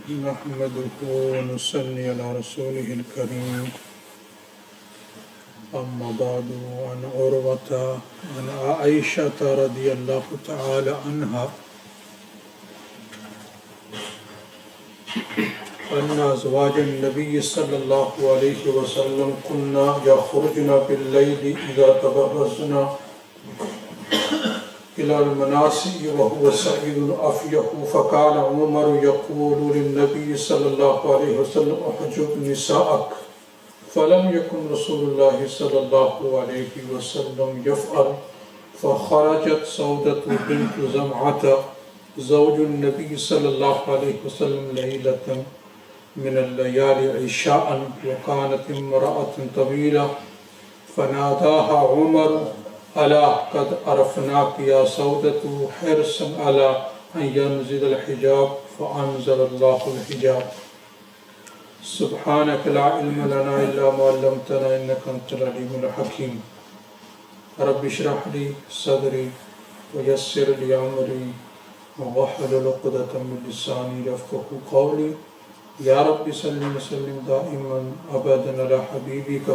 نحمده ونصلي على رسوله الكريم أما بعد عن عروة عن عائشة رضي الله تعالى عنها أن أزواج النبي صلى الله عليه وسلم كنا يخرجن بالليل إذا تبرزنا إلى المناسك وهو سعيد أفيه فكان عمر يقول للنبي صلى الله عليه وسلم أحجب نساءك فلم يكن رسول الله صلى الله عليه وسلم يفعل فخرجت سودة بنت زمعة زوج النبي صلى الله عليه وسلم ليلة من الليالي عشاء وكانت امرأة طويلة فناداها عمر ألا قد عرفناك يا سودة حرصا على أن ينزل الحجاب فأنزل الله الحجاب سبحانك لا علم لنا إلا ما علمتنا إنك أنت العليم الحكيم رب اشرح لي صدري ويسر لي أمري واحلل عقدة من لساني يفقهوا قولي يا رب صل وسلم دائما أبدا على حبيبك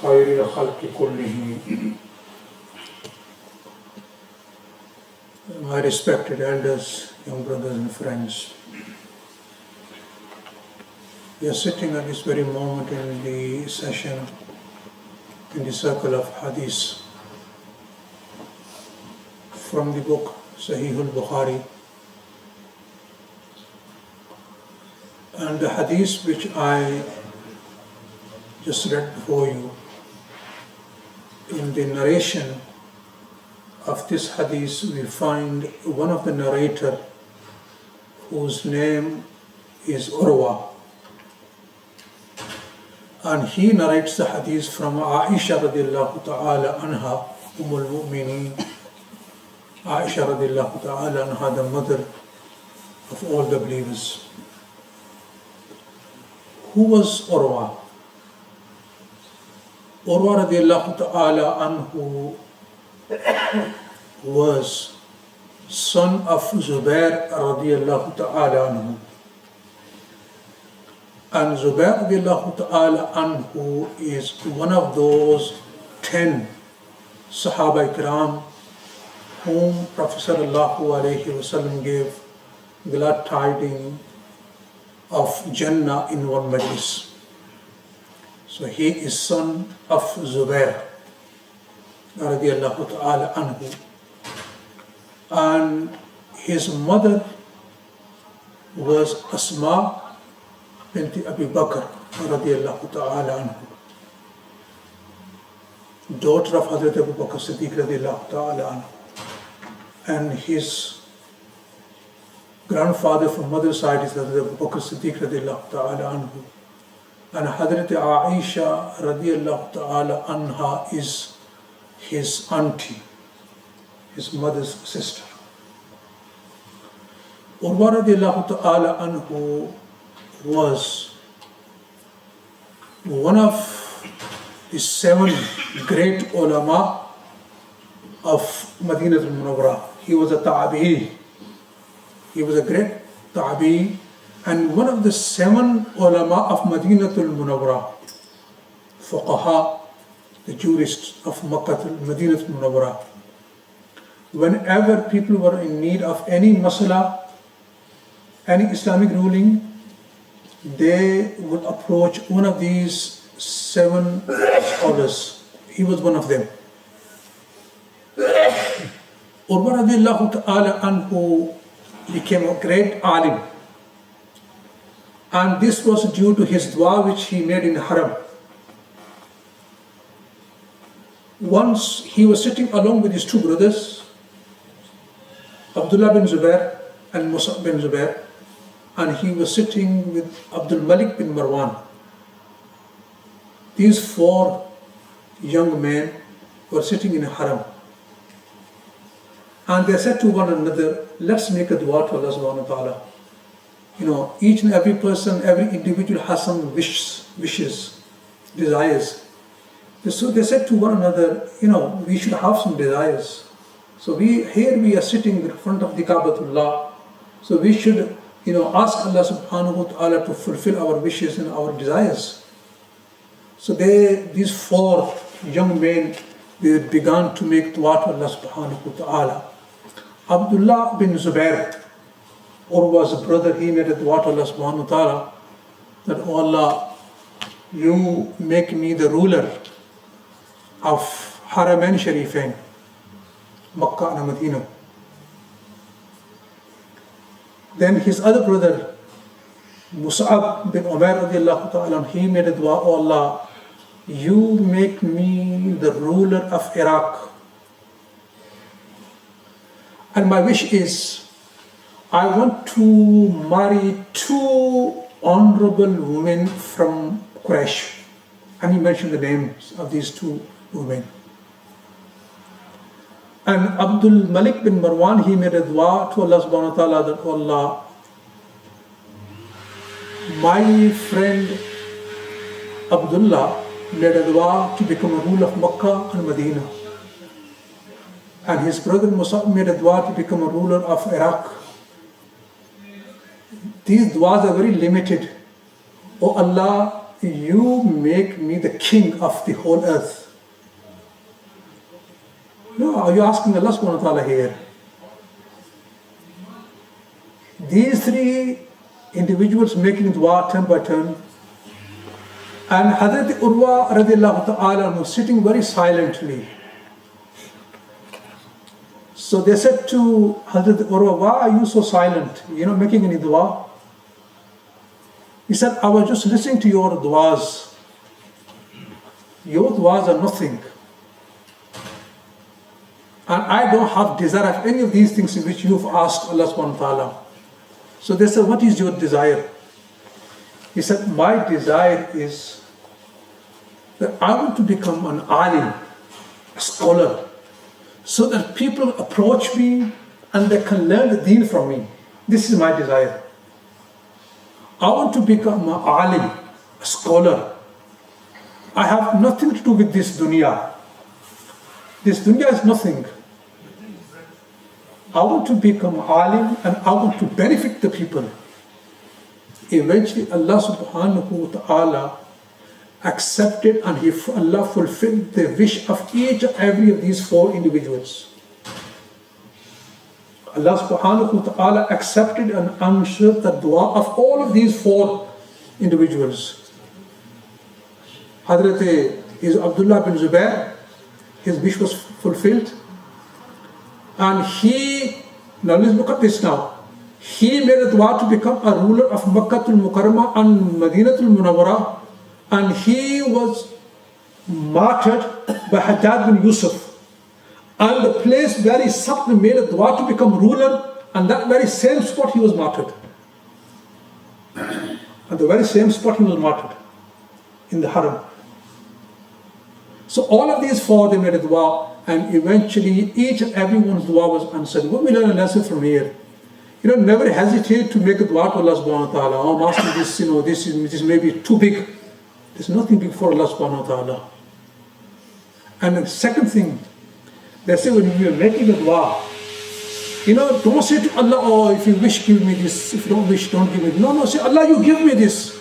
خير الخلق كلهم. My respected elders, young brothers and friends, we are sitting at this very moment in the session, in the circle of hadith from the book Sahih al-Bhukhari, and the hadith which I just read before you, in the narration of this hadith we find one of the narrator whose name is Urwa, and he narrates the hadith from Aisha radiallahu ta'ala anha, al-Mu'mineen, Aisha radiallahu ta'ala anha, the mother of all the believers. Who was Urwa? Urwa radiallahu ta'ala anhu was son of Zubair radiallahu ta'ala anhu. And Zubair radiallahu ta'ala anhu is one of those 10 Sahaba Ikram whom Prophet sallallahu alayhi wasallam gave glad tidings of Jannah in one majlis. So he is son of Zubair radiallahu ta'ala anhu, and his mother was Asma binti Abi Bakr radiallahu ta'ala anhu, daughter of Hazrat Abu Bakr Siddiq radiallahu ta'ala anhu, and his grandfather from mother's side is Hazrat Abu Bakr Siddiq radiallahu ta'ala anhu, and Hazrat Aisha radiallahu ta'ala anha is his auntie, his mother's sister. Urwa radiallahu ta'ala anhu was one of the 7 great ulama of Madinah al-Munawwarah. He was a tabi'i. He was a great tabi'i and one of the 7 ulama of Madinah al-Munawwarah, fuqaha, the jurists of Makkah al-Madinah al-Munawwarah. Whenever people were in need of any masala, any Islamic ruling, they would approach one of these 7 scholars. He was one of them. Urwa radiallahu ta'ala anhu became a great alim, and this was due to his dua which he made in Haram. Once he was sitting along with his 2 brothers, Abdullah bin Zubair and Musa bin Zubair, and he was sitting with Abdul Malik bin Marwan. These 4 young men were sitting in a haram, and they said to one another, let's make a dua to Allah subhanahu wa ta'ala. Each and every person, every individual has some wishes, desires. So they said to one another, we should have some desires. So we are sitting in front of the Kaabatullah. So we should, ask Allah subhanahu wa ta'ala to fulfill our wishes and our desires. So these 4 young men, they began to make dua to Allah subhanahu wa ta'ala. Abdullah bin Zubair, Urwa's brother, he made a dua to Allah subhanahu wa ta'ala that, oh Allah, you make me the ruler of Haramain Sharifain, Makkah and Medina. Then his other brother, Mus'ab bin Umair radiallahu ta'ala, he made a dua, oh Allah, you make me the ruler of Iraq. And my wish is, I want to marry 2 honorable women from Quraysh. And he mentioned the names of these 2 women. And Abdul Malik bin Marwan, he made a dua to Allah subhanahu wa ta'ala that, oh Allah, my friend Abdullah made a dua to become a ruler of Makkah and Medina. And his brother Musab made a dua to become a ruler of Iraq. These duas are very limited. Oh Allah, you make me the king of the whole earth. No, are you asking Allah subhanahu wa ta'ala here? These 3 individuals making dua turn by turn. And Hazrat Urwa radiallahu ta'ala was sitting very silently. So they said to Hazrat Urwa, why are you so silent? You're not making any dua. He said, I was just listening to your duas. Your duas are nothing. And I don't have desire of any of these things in which you've asked Allah subhanahu wa ta'ala. So they said, what is your desire? He said, my desire is that I want to become an alim, a scholar, so that people approach me and they can learn the deen from me. This is my desire. I want to become an alim, a scholar. I have nothing to do with this dunya. This dunya is nothing. I want to become alim and I want to benefit the people. Eventually Allah subhanahu wa ta'ala accepted and Allah fulfilled the wish of each and every of these 4 individuals. Allah subhanahu wa ta'ala accepted and answered the dua of all of these 4 individuals. Hazrat is Abdullah bin Zubair, his wish was fulfilled. And now let's look at this now. He made a dua to become a ruler of Makkatul Mukarramah and Madinatul Munawwarah. And he was martyred by Hajjaj bin Yusuf. And the place where he suddenly made a dua to become ruler, and that very same spot he was martyred. At the very same spot he was martyred, in the Haram. So all of these 4, they made a dua, and eventually each and everyone's dua was answered. What we learn a lesson from here? Never hesitate to make a dua to Allah subhanahu wa ta'ala. Oh, I'm asking this, this may be too big. There's nothing big for Allah subhanahu wa ta'ala. And the second thing, they say when you are making a dua, don't say to Allah, oh, if you wish, give me this. If you don't wish, don't give me this. No, say, Allah, you give me this.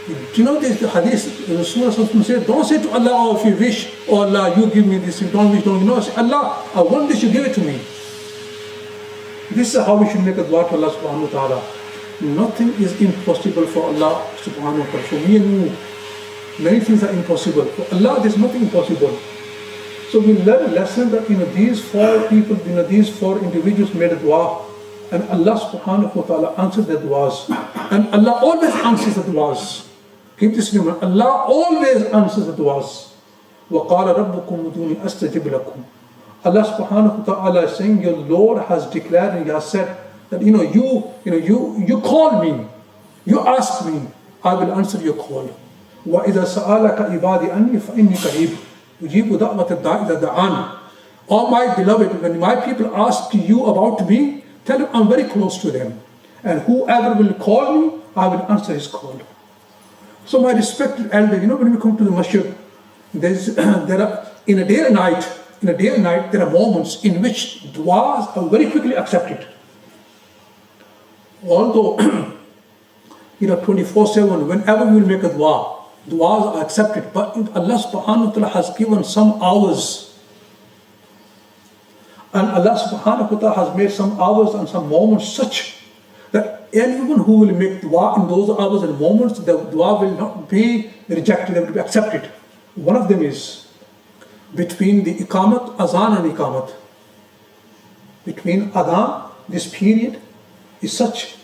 Do you know this hadith? Rasulullah said, don't say to Allah, oh, if you wish, oh Allah, you give me this. If you don't wish, don't. Say, Allah, I want this, you give it to me. This is how we should make a dua to Allah subhanahu wa ta'ala. Nothing is impossible for Allah subhanahu wa ta'ala. For me and you, many things are impossible. For Allah, there's nothing impossible. So we learn a lesson that these 4 people, these 4 individuals made a dua, and Allah subhanahu wa ta'ala answered their duas. And Allah always answers the duas. Keep this in mind. Allah always answers the duas. وَقَالَ رَبُّكُمْ مُدُونِ أَسْتَجِبْ لَكُمْ. Allah subhanahu wa ta'ala is saying, your Lord has declared and He has said that you call me, you ask me, I will answer your call. وَإِذَا سَأَلَكَ عِبَادِ أَنِّي فَإِنِّي قَرِيبٌ أُجِيبُ دَعْوَةَ الدَّاعِ إِذَا دَعَانِ. Oh my beloved, when my people ask you about me, tell them I'm very close to them. And whoever will call me, I will answer his call. So my respected elder, when we come to the masjid, there are, in a day and night, there are moments in which du'as are very quickly accepted. although 24/7, whenever we will make a dua, du'as are accepted, but Allah subhanahu wa ta'ala has given some hours, and Allah subhanahu wa ta'ala has made some hours and some moments such that anyone who will make dua in those hours and moments, the dua will not be rejected, it will be accepted. One of them is between the iqamat, azan and iqamat. Between adhan, this period is such.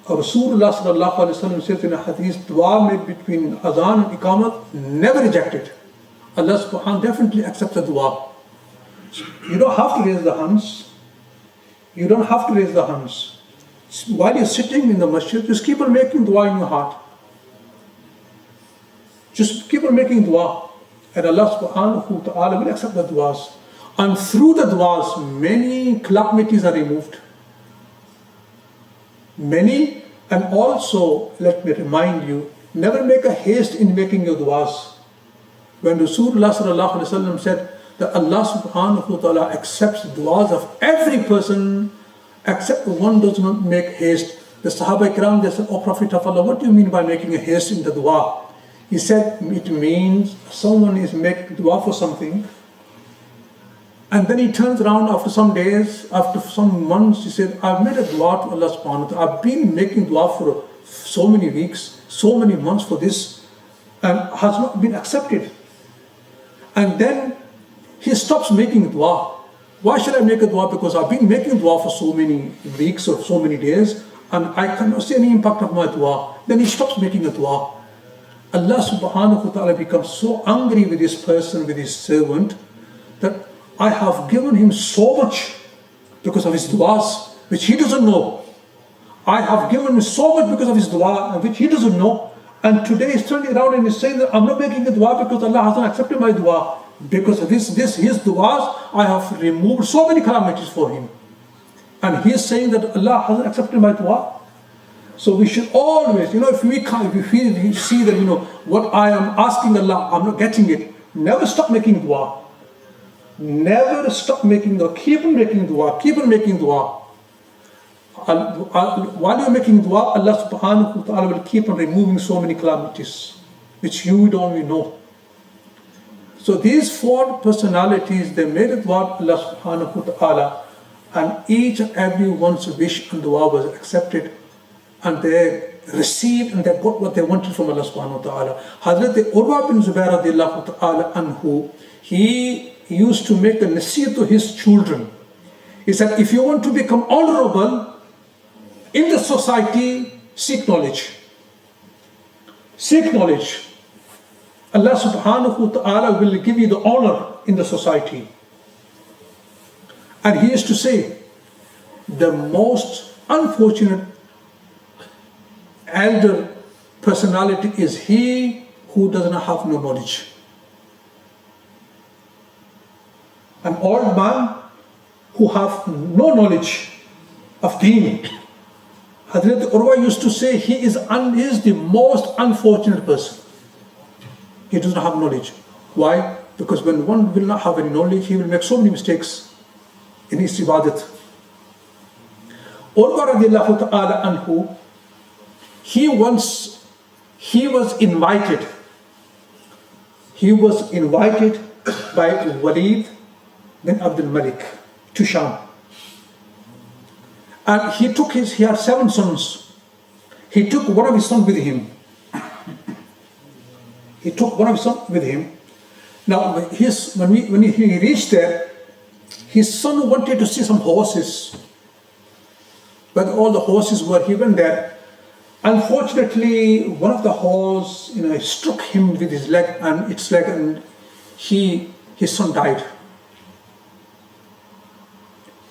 Rasulullah sallallahu alaihi wasallam says in a hadith, dua made between azan and iqamat, never rejected. Allah subhanahu wa ta'ala definitely accepts the dua. You don't have to raise the hands. You don't have to raise the hands. While you're sitting in the masjid, just keep on making dua in your heart. Just keep on making dua. And Allah subhanahu wa ta'ala will accept the duas. And through the duas, many calamities are removed. Many, and also, let me remind you, never make a haste in making your duas. When Rasulullah sallallahu alaihi wasallam said that Allah subhanahu wa ta'ala accepts duas of every person, except one does not make haste. The Sahaba Ikram, they said, "O Prophet of Allah, what do you mean by making a haste in the dua?" He said, it means someone is making dua for something, and then he turns around after some days, after some months, he said, "I've made a dua to Allah subhanahu wa ta'ala. I've been making dua for so many weeks, so many months for this, and has not been accepted." And then he stops making dua. Why should I make a dua? Because I've been making dua for so many weeks or so many days, and I cannot see any impact of my dua. Then he stops making a dua. Allah subhanahu wa ta'ala becomes so angry with this person, with his servant, that I have given him so much because of his du'as, which he doesn't know. I have given him so much because of his dua, which he doesn't know. And today he's turning around and he's saying that I'm not making a dua because Allah hasn't accepted my dua. Because of his du'as, I have removed so many calamities for him. And he is saying that Allah hasn't accepted my dua. So we should always, if we see that, what I am asking Allah, I'm not getting it, never stop making dua. Never stop making dua. Keep on making dua. Keep on making dua. While you're making dua, Allah subhanahu wa ta'ala will keep on removing so many calamities, which you don't even know. So these four personalities, they made a dua to Allah subhanahu wa ta'ala, and each and every one's wish and dua was accepted, and they received and they got what they wanted from Allah subhanahu wa ta'ala. Hazrat Urwa bin Zubair radiallahu ta'ala anhu, he used to make a nasiyah to his children. He said, if you want to become honorable in the society, seek knowledge. Seek knowledge. Allah subhanahu wa ta'ala will give you the honor in the society. And he used to say, the most unfortunate elder personality is he who does not have no knowledge. An old man who have no knowledge of deen. Hazrat Urwa used to say he is the most unfortunate person. He does not have knowledge. Why? Because when one will not have any knowledge, he will make so many mistakes in his ibadat. Urwa radiallahu ta'ala anhu, he was invited by Walid bin Abdul Malik to Sham. And he had 7 sons. He took one of his sons with him. Now, when he reached there, his son wanted to see some horses. But all the horses were, he went there. Unfortunately, one of the horses, struck him with his leg, and his son died.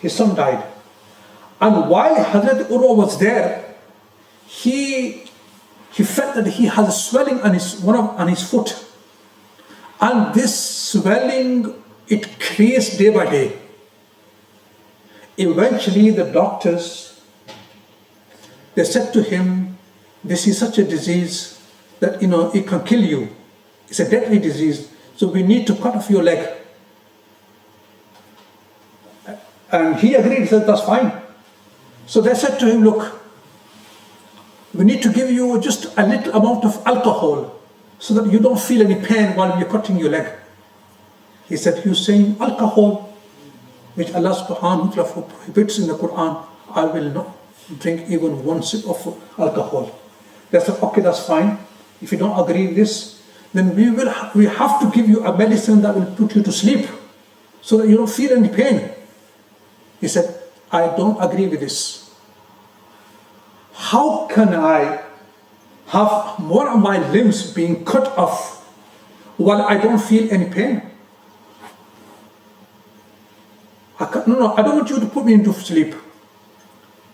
His son died. And while Hazrat Urwa was there, he felt that he has a swelling on his foot. And this swelling, it increased day by day. Eventually, the doctors, they said to him, this is such a disease that, it can kill you. It's a deadly disease. So we need to cut off your leg. And he agreed, he said, that's fine. So they said to him, look, we need to give you just a little amount of alcohol so that you don't feel any pain while we're cutting your leg. He said, you're saying alcohol, which Allah subhanahu wa ta'ala prohibits in the Quran, I will not drink even one sip of alcohol. They said, okay, that's fine. If you don't agree with this, then we have to give you a medicine that will put you to sleep so that you don't feel any pain. He said, I don't agree with this. How can I have one of my limbs being cut off while I don't feel any pain? No, I don't want you to put me into sleep.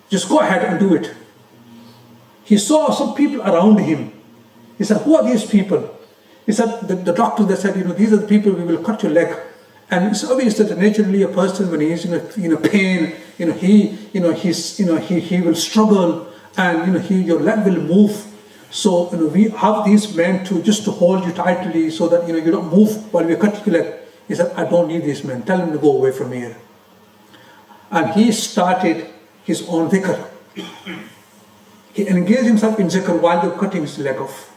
Just go ahead and do it. He saw some people around him. He said, who are these people? He said, the doctor, they said, these are the people we will cut your leg. And it's obvious that naturally a person, when he is in pain, he will struggle, and your leg will move. So we have these men to hold you tightly so that you don't move while we cut your leg. He said, I don't need these men. Tell them to go away from here. And he started his own dhikr. He engaged himself in dhikr while they were cutting his leg off.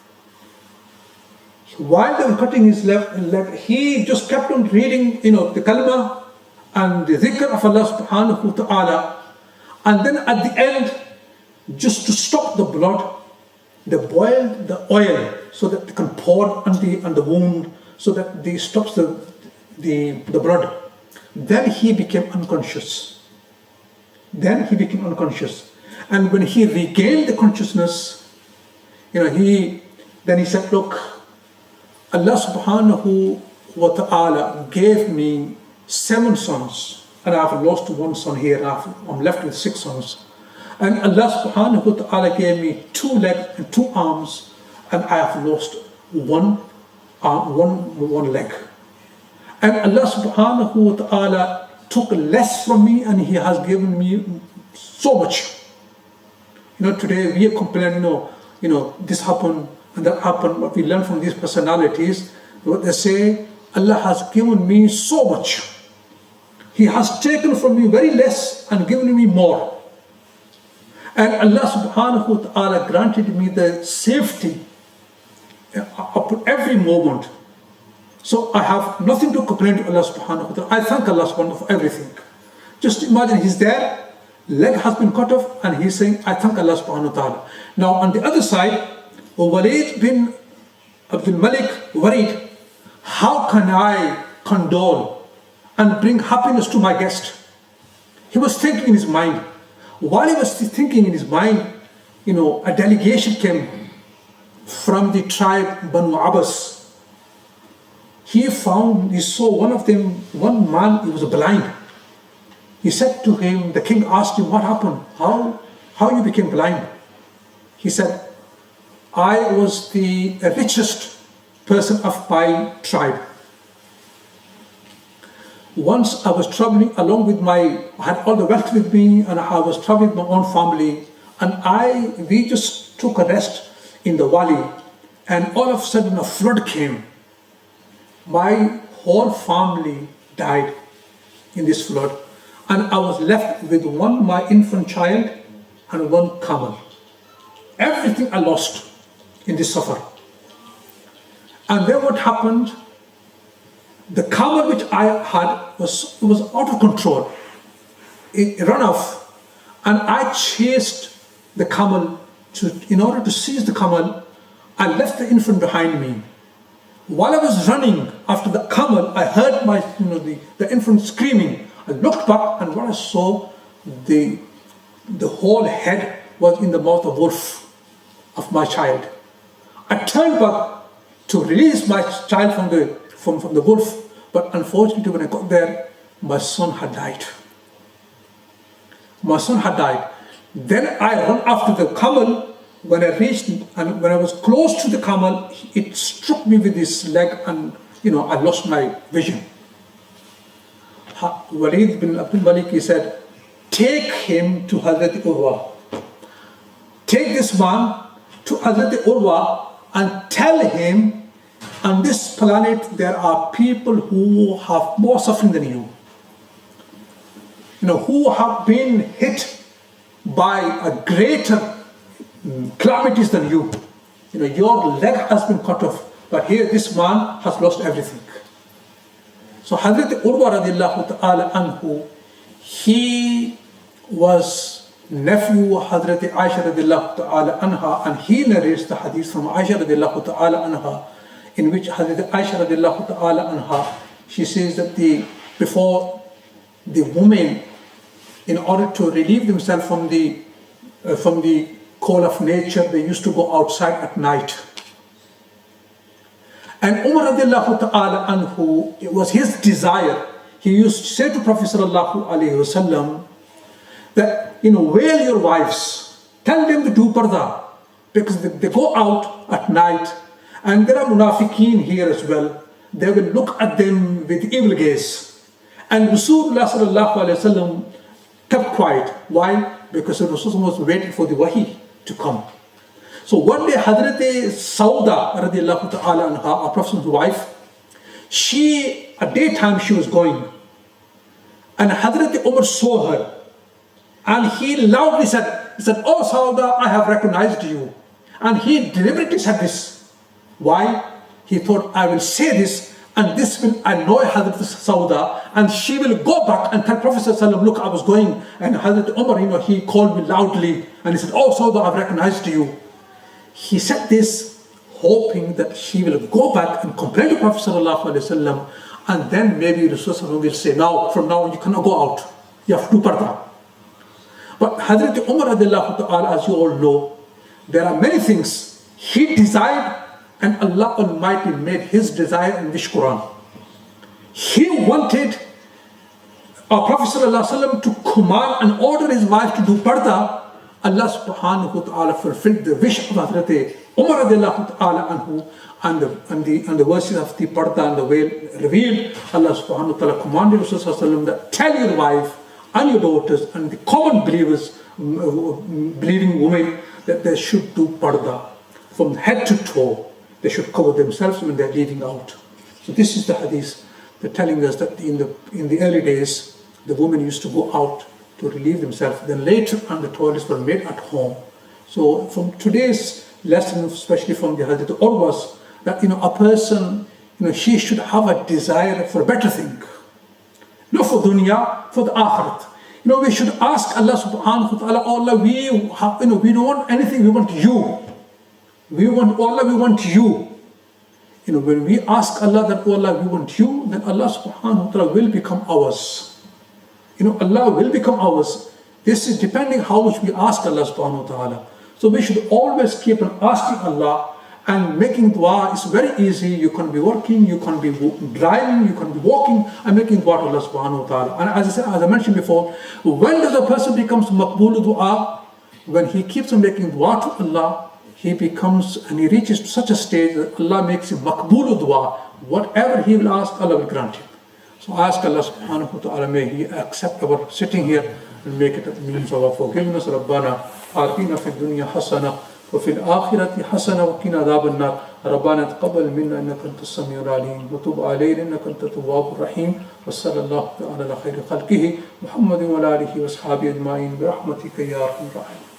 While they were cutting his leg, he just kept on reading, the kalma and the dhikr of Allah subhanahu wa ta'ala. And then at the end, just to stop the blood, they boiled the oil so that they can pour on the wound so that they stops the blood. Then he became unconscious. And when he regained the consciousness, he said, look, Allah subhanahu wa ta'ala gave me 7 sons, and I have lost 1 son here, I'm left with 6 sons. And Allah subhanahu wa ta'ala gave me 2 legs and 2 arms, and I have lost 1 arm, one leg. And Allah subhanahu wa ta'ala took less from me, and He has given me so much. Today we are complaining, this happened and that happened. What we learn from these personalities, what they say, Allah has given me so much. He has taken from me very less and given me more. And Allah subhanahu wa ta'ala granted me the safety upon every moment. So I have nothing to complain to Allah subhanahu wa ta'ala. I thank Allah subhanahu wa ta'ala for everything. Just imagine he's there, leg has been cut off, and he's saying, I thank Allah subhanahu wa ta'ala. Now on the other side, Walid bin Abdul Malik worried, how can I condole and bring happiness to my guest? He was thinking in his mind. While he was thinking in his mind, a delegation came from the tribe Banu Abbas. He saw one man, he was blind. He said to him, the king asked him, what happened? How you became blind? He said, I was the richest person of my tribe. Once I was traveling along with I had all the wealth with me, and I was traveling with my own family, and we just took a rest in the valley, and all of a sudden a flood came. My whole family died in this flood, and I was left with my infant child and 1 camel. Everything I lost in this safar. And then what happened? The camel which I had was out of control. It ran off, and I chased the camel. In order to seize the camel, I left the infant behind me. While I was running after the camel, I heard the infant screaming. I looked back, and what I saw, the whole head was in the mouth of wolf of my child. I turned back to release my child from the wolf, but unfortunately when I got there, my son had died. Then I ran after the camel. When I reached and when I was close to the camel, it struck me with his leg, and I lost my vision. Walid bin Abdul Malik, he said, take him to Hazrat Urwa. Take this man to Hazrat Urwa and tell him, on this planet there are people who have more suffering than you. Who have been hit by a greater calamities than you. Your leg has been cut off, but here this man has lost everything. So Hazrat Urwa radiallahu ta'ala anhu, he was nephew of Hazrat Aisha radiallahu ta'ala anha, and he narrates the hadith from Aisha radiallahu ta'ala anha, in which Hazrat Aisha radiallahu ta'ala anha, she says that before the women, in order to relieve themselves from the cold of nature, they used to go outside at night. And Umar radiallahu ta'ala anhu, it was his desire, he used to say to Prophet sallallahu alayhi wasallam that, wail your wives, tell them to do parda, because they go out at night, and there are munafiqeen here as well. They will look at them with evil gaze. And Rasulullah sallallahu alayhi wasallam kept quiet. Why? Because Rasulullah was waiting for the wahi to come. So one day Hazrat Sauda radiallahu ta'ala anha, our Prophet's wife, at daytime she was going, and Hazrat Umar saw her, and he loudly said, "Oh Sauda, I have recognized you." And he deliberately said this. Why? He thought, I will say this, and this will annoy Hazrat Sauda, and she will go back and tell Prophet ﷺ, look, I was going, and Hazrat Umar, he called me loudly, and he said, "Oh Sauda, I've recognized you." He said this, hoping that she will go back and complain to Prophet ﷺ, and then maybe Rasulullah will say, from now on you cannot go out, you have to do parda. But Hazrat Umar radiallahu ta'ala, as you all know, there are many things he desired, and Allah Almighty made his desire in this Quran. He wanted our Prophet ﷺ to command and order his wife to do parda. Allah subhanahu wa ta'ala fulfilled the wish of Hazrat Umar radiallahu ta'ala anhu, and the verses of the parda and the veil revealed. Allah subhanahu wa ta'ala commanded Rasulullah that tell your wife and your daughters and the common believers, believing women, that they should do parda from head to toe. They should cover themselves when they're leaving out. So this is the hadith. They're telling us that in the early days, the women used to go out to relieve themselves. Then later on, the toilets were made at home. So from today's lesson, especially from the Hazrat Urwas, that a person, she should have a desire for a better thing. Not for dunya, for the akhirat. We should ask Allah subhanahu wa ta'ala, oh Allah, we don't want anything, we want you. We want Allah, we want you. When we ask Allah that, oh Allah, we want you, then Allah subhanahu wa ta'ala will become ours. Allah will become ours. This is depending how much we ask Allah subhanahu wa ta'ala. So we should always keep on asking Allah, and making dua is very easy. You can be working, you can be driving, you can be walking, and making dua to Allah subhanahu wa ta'ala. And as I mentioned before, when does a person becomes maqbool dua? When he keeps on making dua to Allah, he becomes, and he reaches to such a stage that Allah makes him maqbool dua. Whatever he will ask, Allah will grant him. So I ask Allah subhanahu wa ta'ala, may He accept our sitting here and make it a means of our forgiveness. Rabbana atina fid dunya hasana wa fil akhirati hasana wa qina adhaban nar. Rabbana taqabbal minna innaka antas samiul alim wa tub alayna innaka antat tawwabur rahim. Wa sallallahu ta'ala ala khayri khalqihi Muhammadin wa ala alihi wa ashabihi ajma'in bi rahmatika ya arhamar rahimin.